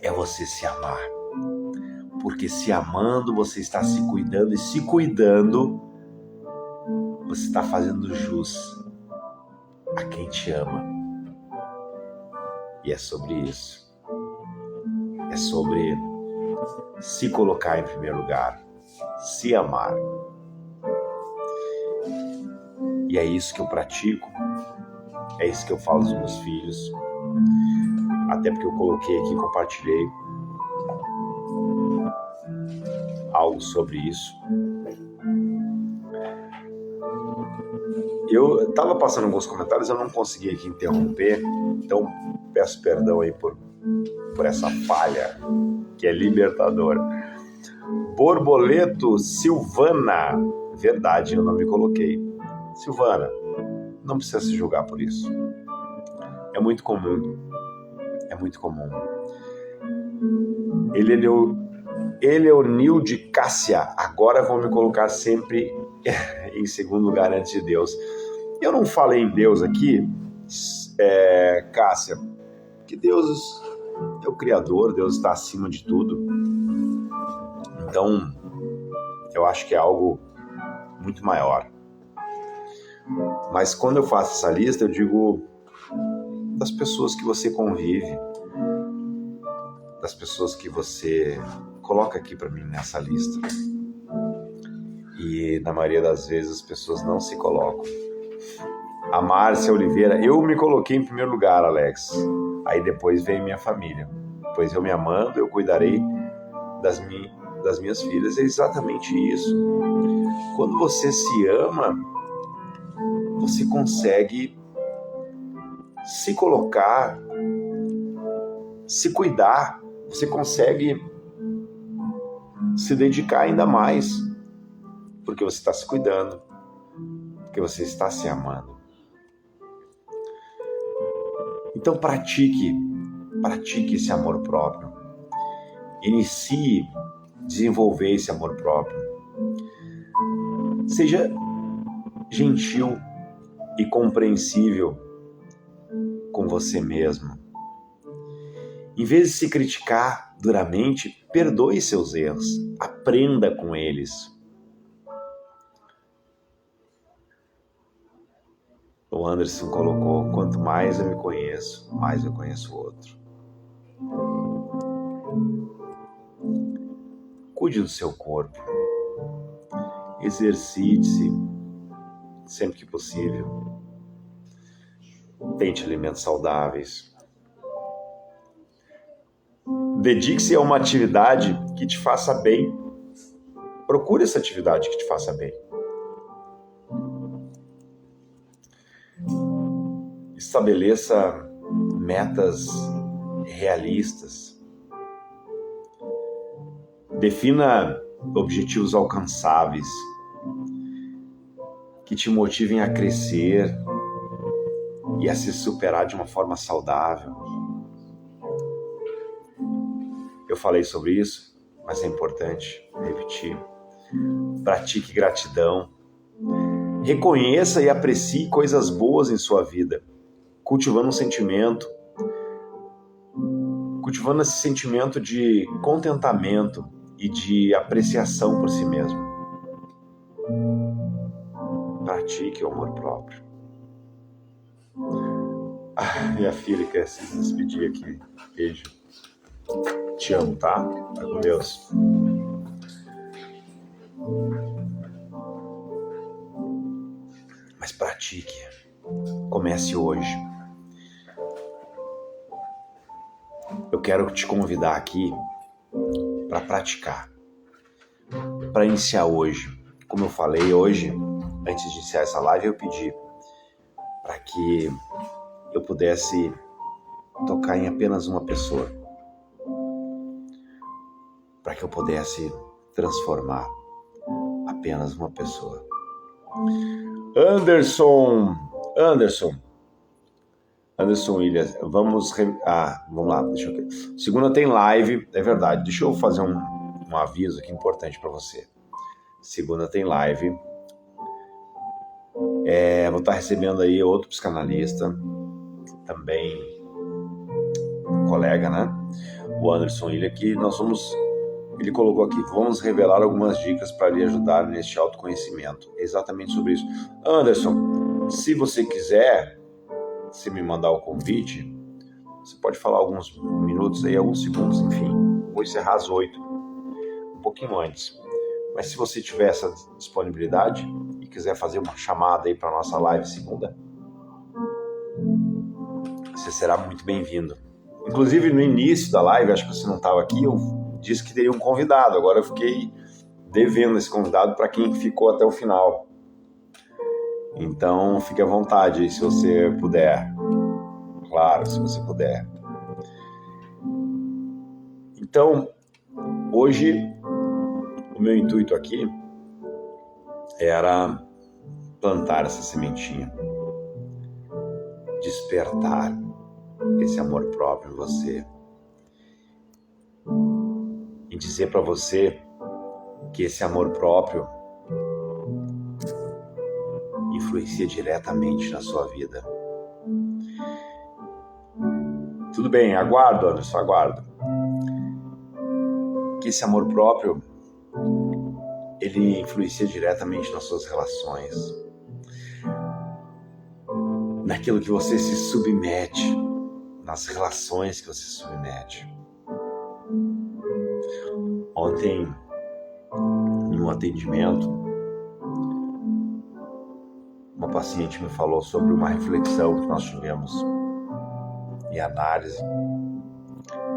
é você se amar. Porque se amando, você está se cuidando, e se cuidando, você está fazendo jus a quem te ama. E é sobre isso. É sobre se colocar em primeiro lugar, se amar. E é isso que eu pratico, é isso que eu falo aos meus filhos, até porque eu coloquei aqui, compartilhei algo sobre isso. Eu estava passando alguns comentários, eu não consegui aqui interromper, então peço perdão aí por essa falha, que é libertadora. Borboleto Silvana, verdade, eu não me coloquei. Silvana, não precisa se julgar por isso. É muito comum. Eleonil de Cássia, agora vou me colocar sempre em segundo lugar antes de Deus. Eu não falei em Deus aqui, Cássia, que Deus é o Criador, Deus está acima de tudo. Então, eu acho que é algo muito maior. Mas quando eu faço essa lista, eu digo das pessoas que você convive, das pessoas que você coloca aqui para mim nessa lista. E na maioria das vezes as pessoas não se colocam. A Márcia Oliveira, eu me coloquei em primeiro lugar, Alex. Aí depois veio minha família. Pois eu me amando, eu cuidarei das minhas filhas. É exatamente isso. Quando você se ama, você consegue se colocar, se cuidar, você consegue se dedicar ainda mais, porque você está se cuidando, porque você está se amando. Então pratique esse amor próprio. Inicie desenvolver esse amor próprio. Seja gentil e compreensível com você mesmo. Em vez de se criticar duramente, perdoe seus erros, aprenda com eles. O Anderson colocou: quanto mais eu me conheço, mais eu conheço o outro. Cuide do seu corpo. Exercite-se sempre que possível. Tente alimentos saudáveis. Dedique-se a uma atividade que te faça bem. Procure essa atividade que te faça bem. Estabeleça metas realistas. Defina objetivos alcançáveis que te motivem a crescer e a se superar de uma forma saudável. Eu falei sobre isso, mas é importante repetir. Pratique gratidão. Reconheça e aprecie coisas boas em sua vida, cultivando esse sentimento de contentamento e de apreciação por si mesmo. Pratique o amor próprio. Minha filha quer se despedir aqui. Beijo. Te amo, tá? Tá com Deus. Mas pratique. Comece hoje. Eu quero te convidar aqui para praticar. Para iniciar hoje. Como eu falei hoje, antes de iniciar essa live, eu pedi para que eu pudesse tocar em apenas uma pessoa. Para que eu pudesse transformar apenas uma pessoa. Anderson Williams, vamos lá, deixa eu ver. Segunda tem live, é verdade, deixa eu fazer um aviso aqui importante para você. Segunda tem live, vou estar recebendo aí outro psicanalista, também um colega, né? O Anderson Williams, que ele colocou aqui: vamos revelar algumas dicas para lhe ajudar neste autoconhecimento. É exatamente sobre isso. Anderson, se você quiser, se me mandar o convite, você pode falar alguns minutos aí, alguns segundos, enfim. Vou encerrar às 8, um pouquinho antes. Mas se você tiver essa disponibilidade e quiser fazer uma chamada aí para nossa live segunda, você será muito bem-vindo. Inclusive no início da live, acho que você não estava aqui, eu disse que teria um convidado. Agora eu fiquei devendo esse convidado para quem ficou até o final. Então fique à vontade se você puder. Claro, se você puder. Então, hoje o meu intuito aqui era plantar essa sementinha, despertar esse amor próprio em você e dizer para você que esse amor próprio influencia diretamente na sua vida. Tudo bem, aguardo, Anderson, aguardo. Que esse amor próprio, ele influencia diretamente nas suas relações, naquilo que você se submete, nas relações que você se submete. Ontem, em um atendimento, uma paciente me falou sobre uma reflexão que nós tivemos em análise,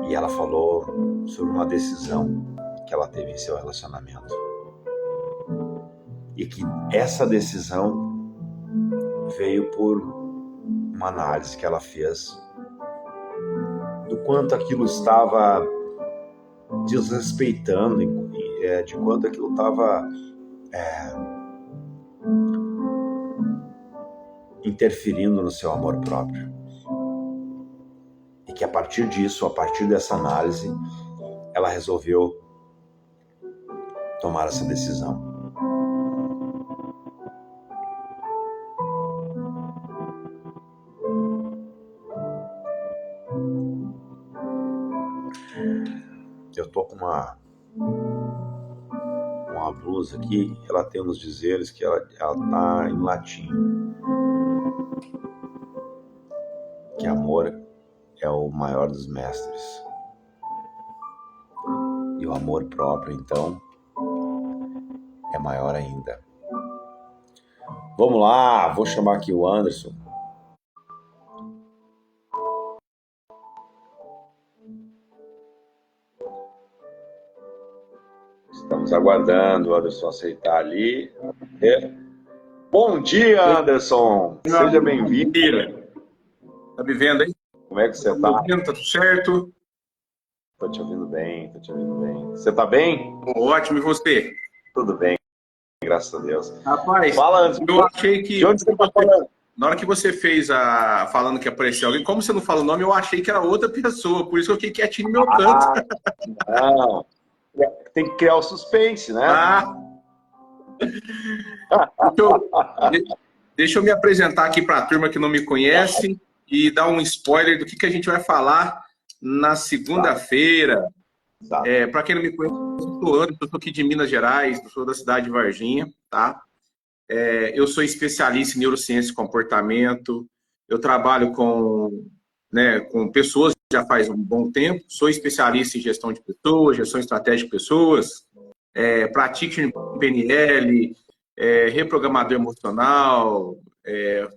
e ela falou sobre uma decisão que ela teve em seu relacionamento. E que essa decisão veio por uma análise que ela fez do quanto aquilo estava desrespeitando, de quanto aquilo estava interferindo no seu amor próprio. E que a partir disso, a partir dessa análise, ela resolveu tomar essa decisão. Eu tô com uma blusa aqui, ela tem uns dizeres que ela tá em latim. Que amor é o maior dos mestres. E o amor próprio, então, é maior ainda. Vamos lá, vou chamar aqui o Anderson. Estamos aguardando o Anderson aceitar ali. Bom dia, Anderson! Seja bem-vindo. Tá me vendo aí? Como é que você tá? Tá tudo certo? Tô te ouvindo bem, tô te ouvindo bem. Você tá bem? Ótimo, e você? Tudo bem, graças a Deus. Rapaz, fala, Anderson. Eu achei que... De onde você tá falando? Na hora que você fez falando que apareceu alguém, como você não fala o nome, eu achei que era outra pessoa, por isso que eu fiquei quietinho no meu canto. Não, tem que criar o suspense, né? Deixa eu me apresentar aqui para a turma que não me conhece e dar um spoiler do que a gente vai falar na segunda-feira. Para quem não me conhece, eu sou aqui de Minas Gerais, sou da cidade de Varginha, tá? Eu sou especialista em neurociência e comportamento, eu trabalho com pessoas já faz um bom tempo, sou especialista em gestão de pessoas, gestão estratégica de pessoas, pratico em PNL, reprogramador emocional,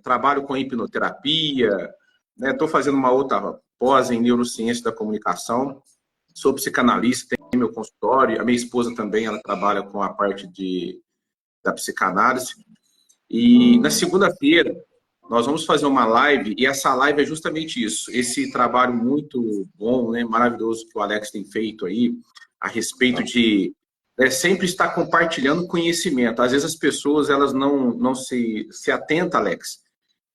trabalho com hipnoterapia, estou fazendo uma outra pós em neurociência da comunicação, sou psicanalista, tenho meu consultório, a minha esposa também, ela trabalha com a parte da psicanálise. E na segunda-feira nós vamos fazer uma live, e essa live é justamente isso, esse trabalho muito bom, maravilhoso que o Alex tem feito aí, a respeito de sempre estar compartilhando conhecimento. Às vezes as pessoas elas não se atentam, Alex,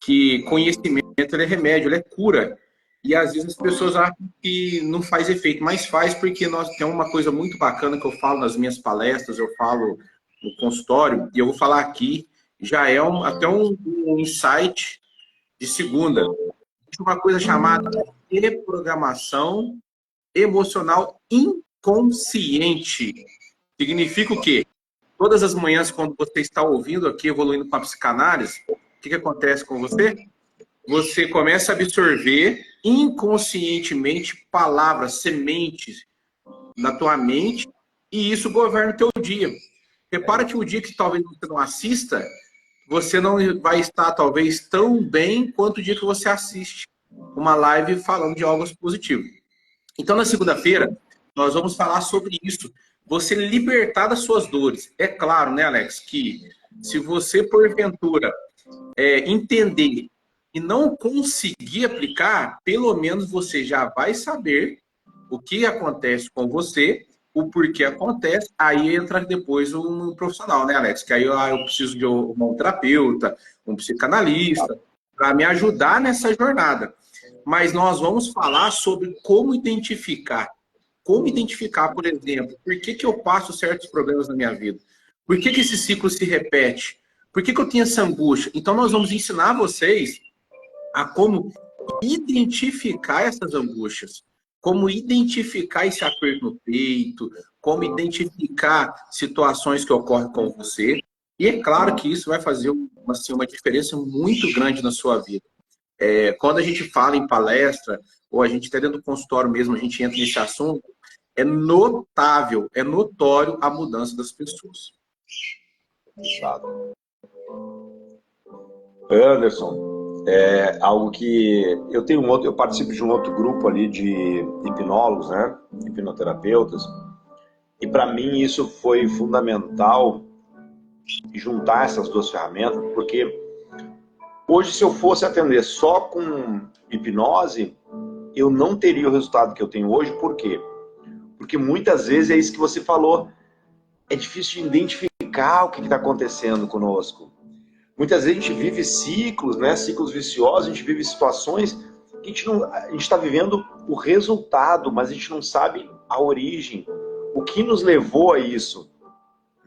que conhecimento ele é remédio, ele é cura. E às vezes as pessoas acham que não faz efeito, mas faz, porque nós temos uma coisa muito bacana que eu falo nas minhas palestras, eu falo no consultório, e eu vou falar aqui, já é até um insight de segunda. Uma coisa chamada reprogramação emocional inconsciente. Significa o quê? Todas as manhãs, quando você está ouvindo aqui, evoluindo com a psicanálise, o que acontece com você? Você começa a absorver inconscientemente palavras, sementes na tua mente, e isso governa o teu dia. Repara que o dia que talvez você não assista, você não vai estar talvez tão bem quanto o dia que você assiste uma live falando de algo positivo. Então, na segunda-feira, nós vamos falar sobre isso. Você libertar das suas dores. É claro, né, Alex, que se você, porventura, entender e não conseguir aplicar, pelo menos você já vai saber o que acontece com você, o porquê acontece, aí entra depois um profissional, né, Alex? Que aí eu preciso de um terapeuta, um psicanalista, para me ajudar nessa jornada. Mas nós vamos falar sobre como identificar. Como identificar, por exemplo, por que eu passo certos problemas na minha vida? Por que esse ciclo se repete? Por que eu tenho essa angústia? Então, nós vamos ensinar vocês a como identificar essas angústias, como identificar esse aperto no peito, como identificar situações que ocorrem com você. E é claro que isso vai fazer uma diferença muito grande na sua vida. Quando a gente fala em palestra, ou a gente está dentro do consultório mesmo, a gente entra nesse assunto, é notável, é notório a mudança das pessoas. Exato. Anderson, algo que eu tenho eu participo de um outro grupo ali de hipnólogos, né? Hipnoterapeutas, e para mim isso foi fundamental juntar essas duas ferramentas, porque hoje se eu fosse atender só com hipnose, eu não teria o resultado que eu tenho hoje. Por quê? Porque muitas vezes é isso que você falou, é difícil de identificar o que está acontecendo conosco. Muitas vezes a gente vive ciclos, né? Ciclos viciosos, a gente vive situações que a gente está vivendo o resultado, mas a gente não sabe a origem, o que nos levou a isso.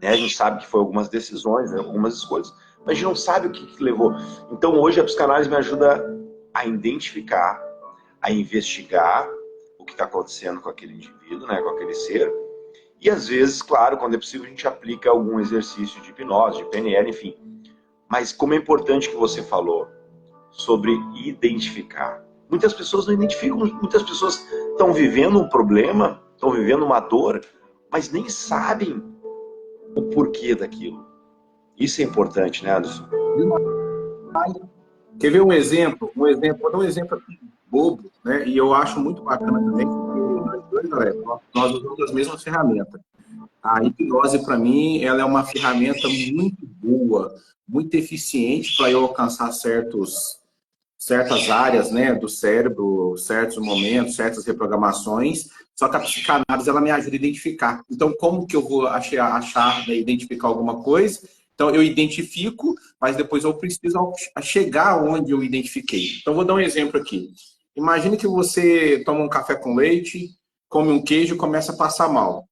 Né? A gente sabe que foi algumas decisões, né? Algumas escolhas, mas a gente não sabe o que levou. Então hoje a psicanálise me ajuda a identificar, a investigar o que está acontecendo com aquele indivíduo, né? Com aquele ser. E às vezes, claro, quando é possível, a gente aplica algum exercício de hipnose, de PNL, enfim. Mas como é importante que você falou sobre identificar. Muitas pessoas não identificam, muitas pessoas estão vivendo um problema, estão vivendo uma dor, mas nem sabem o porquê daquilo. Isso é importante, né, Anderson? Quer ver um exemplo? Vou dar um exemplo aqui bobo, né? E eu acho muito bacana também, porque nós usamos as mesmas ferramentas. A hipnose, para mim, ela é uma ferramenta muito boa, muito eficiente para eu alcançar certas áreas, né, do cérebro, certos momentos, certas reprogramações. Só que a psicanálise, ela me ajuda a identificar. Então, como que eu vou achar, né, identificar alguma coisa? Então, eu identifico, mas depois eu preciso chegar onde eu identifiquei. Então, vou dar um exemplo aqui. Imagine que você toma um café com leite, come um queijo e começa a passar mal.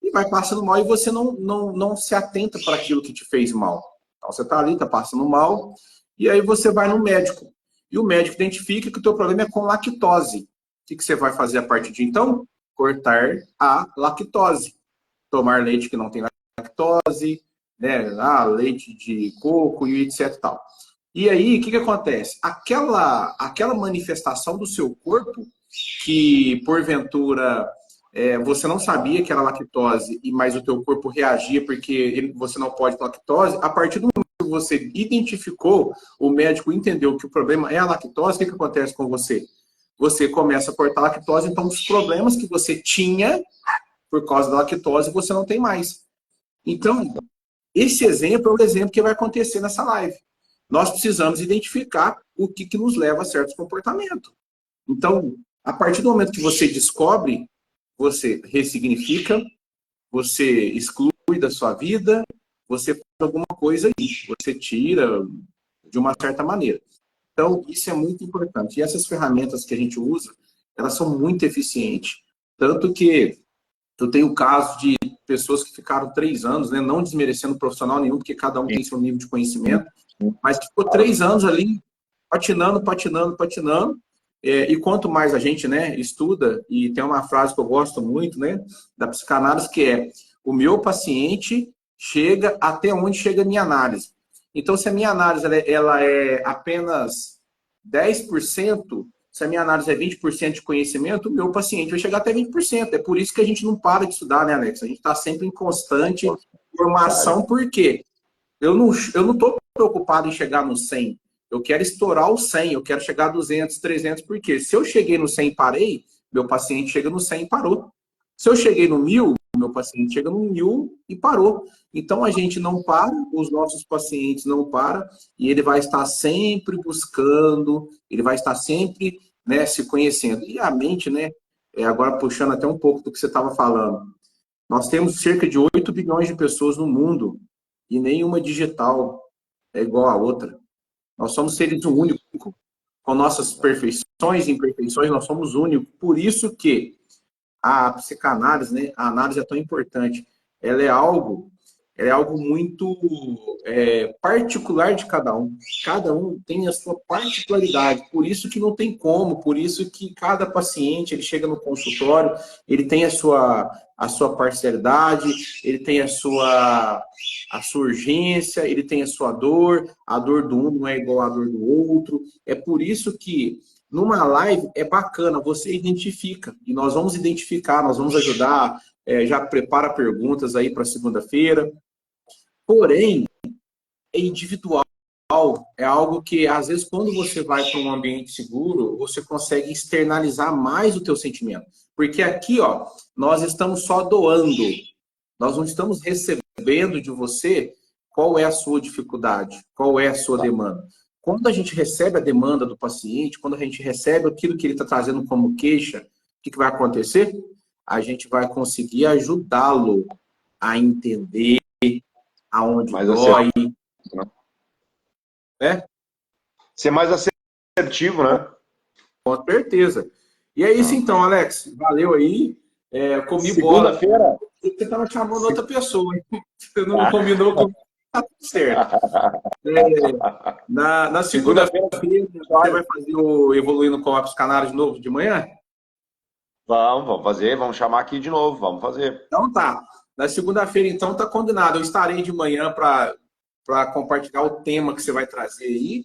E vai passando mal e você não se atenta para aquilo que te fez mal. Então, você está ali, está passando mal, e aí você vai no médico. E o médico identifica que o teu problema é com lactose. O que você vai fazer a partir de então? Cortar a lactose. Tomar leite que não tem lactose, né? Leite de coco e etc. Tal. E aí, o que acontece? Aquela manifestação do seu corpo, que porventura você não sabia que era lactose, mas o teu corpo reagia porque você não pode com lactose, a partir do momento que você identificou, o médico entendeu que o problema é a lactose, o que acontece com você? Você começa a cortar a lactose, então os problemas que você tinha por causa da lactose, você não tem mais. Então, esse exemplo é o exemplo que vai acontecer nessa live. Nós precisamos identificar o que nos leva a certos comportamentos. Então, a partir do momento que você descobre, você ressignifica, você exclui da sua vida, você faz alguma coisa aí, você tira de uma certa maneira. Então, isso é muito importante. E essas ferramentas que a gente usa, elas são muito eficientes. Tanto que eu tenho casos de pessoas que ficaram 3 anos, né, não desmerecendo profissional nenhum, porque cada um tem seu nível de conhecimento, mas que ficou 3 anos ali, patinando, e quanto mais a gente, né, estuda, e tem uma frase que eu gosto muito, né, da psicanálise, que é: o meu paciente chega até onde chega a minha análise. Então, se a minha análise ela é apenas 10%, se a minha análise é 20% de conhecimento, o meu paciente vai chegar até 20%. É por isso que a gente não para de estudar, né, Alex? A gente está sempre em constante formação, porque eu não estou preocupado em chegar no 100. Eu quero estourar o 100, eu quero chegar a 200, 300, porque se eu cheguei no 100 e parei, meu paciente chega no 100 e parou. Se eu cheguei no 1000, meu paciente chega no 1000 e parou. Então a gente não para, os nossos pacientes não param, e ele vai estar sempre buscando, ele vai estar sempre, né, se conhecendo. E a mente, né, agora puxando até um pouco do que você estava falando, nós temos cerca de 8 bilhões de pessoas no mundo, e nenhuma digital é igual à outra. Nós somos seres únicos, com nossas perfeições e imperfeições, nós somos únicos. Por isso que a psicanálise, né, a análise é tão importante. Ela é algo muito particular de cada um. Cada um tem a sua particularidade. Por isso que não tem como. Por isso que cada paciente, ele chega no consultório, ele tem a sua parcialidade, ele tem a sua urgência, ele tem a sua dor. A dor do um não é igual à dor do outro. É por isso que Numa live é bacana, você identifica. E nós vamos identificar, nós vamos ajudar, já prepara perguntas aí para segunda-feira. Porém, é individual. É algo que, às vezes, quando você vai para um ambiente seguro, você consegue externalizar mais o teu sentimento. Porque aqui, ó, nós estamos só doando. Nós não estamos recebendo de você qual é a sua dificuldade, qual é a sua demanda. Quando a gente recebe a demanda do paciente, quando a gente recebe aquilo que ele está trazendo como queixa, o que vai acontecer? A gente vai conseguir ajudá-lo a entender aonde dói. Ser mais assertivo, né? Com certeza. E é isso então, Alex. Valeu aí. Comi bola. Segunda-feira. Você estava chamando outra pessoa, hein? Você não combinou com... Tá tudo certo. Na segunda-feira, você vai fazer o Evoluindo com Ops Canário de novo de manhã? Vamos fazer. Vamos chamar aqui de novo. Vamos fazer. Então tá. Na segunda-feira, então, tá combinado. Eu estarei de manhã para compartilhar o tema que você vai trazer aí.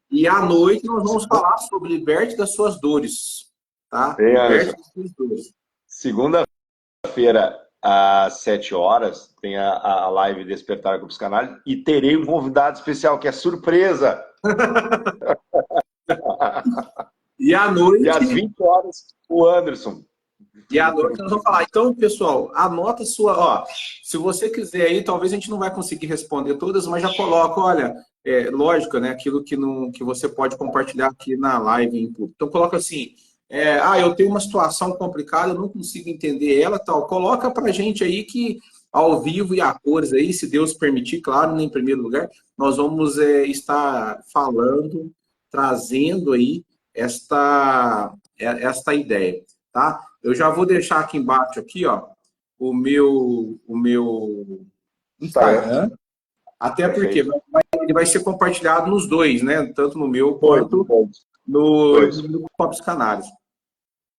E à noite nós vamos falar sobre liberte das suas dores. Tá? Liberte das suas dores. Segunda-feira, às 7 horas, tem a live Despertar com os Canários e terei um convidado especial, que é surpresa. E à noite... E às 20 horas, o Anderson. E à noite nós vamos falar. Então, pessoal, anota sua... Ó, se você quiser aí, talvez a gente não vai conseguir responder todas, mas já coloca, olha, lógico, né? Aquilo que você pode compartilhar aqui na live em público. Então, coloca assim... eu tenho uma situação complicada, eu não consigo entender ela, tal. Coloca pra gente aí que ao vivo e a cores aí, se Deus permitir, claro, em primeiro lugar, nós vamos estar falando, trazendo aí esta ideia, tá? Eu já vou deixar aqui embaixo aqui, ó, o meu Instagram, até porque ele vai ser compartilhado nos dois, né? Tanto no meu quanto no Ops Canários.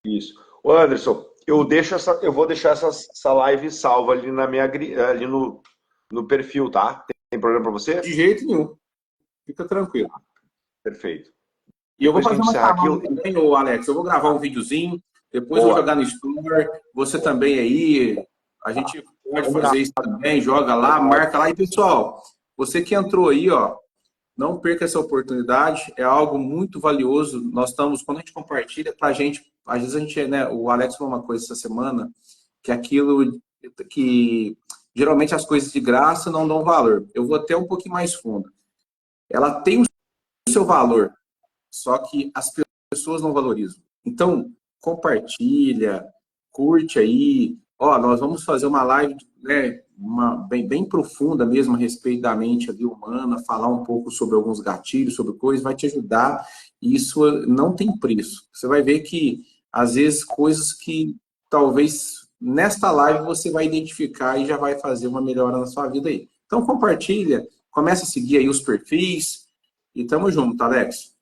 Isso. Ô Anderson, eu vou deixar essa live salva ali ali no perfil, tá? Tem problema para você? De jeito nenhum. Fica tranquilo. Perfeito. E eu vou fazer uma chamada também, ô Alex. Eu vou gravar um videozinho, depois eu vou jogar no Store. Você também aí, a gente pode fazer isso também, joga lá, marca lá. E pessoal, você que entrou aí, ó, não perca essa oportunidade, é algo muito valioso. Nós estamos, quando a gente compartilha, pra gente, às vezes a gente, né, o Alex falou uma coisa essa semana, que aquilo que geralmente as coisas de graça não dão valor. Eu vou até um pouquinho mais fundo. Ela tem o seu valor, só que as pessoas não valorizam. Então, compartilha, curte aí. Ó, nós vamos fazer uma live, né, bem profunda mesmo a respeito da mente ali humana, falar um pouco sobre alguns gatilhos, sobre coisas, vai te ajudar. E isso não tem preço. Você vai ver que, às vezes, coisas que talvez nesta live você vai identificar e já vai fazer uma melhora na sua vida aí. Então, compartilha, começa a seguir aí os perfis e tamo junto, Alex.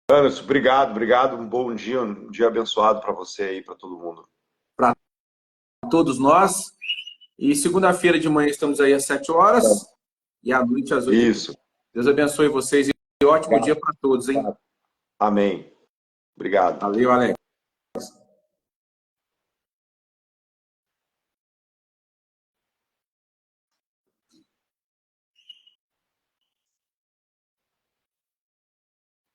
Anderson, obrigado. Um bom dia, um dia abençoado para você e para todo mundo. Para todos nós. E segunda-feira de manhã estamos aí às 7 horas e à noite às 8. Isso. Deus abençoe vocês e ótimo dia para todos, hein? Amém. Obrigado. Valeu, Alex.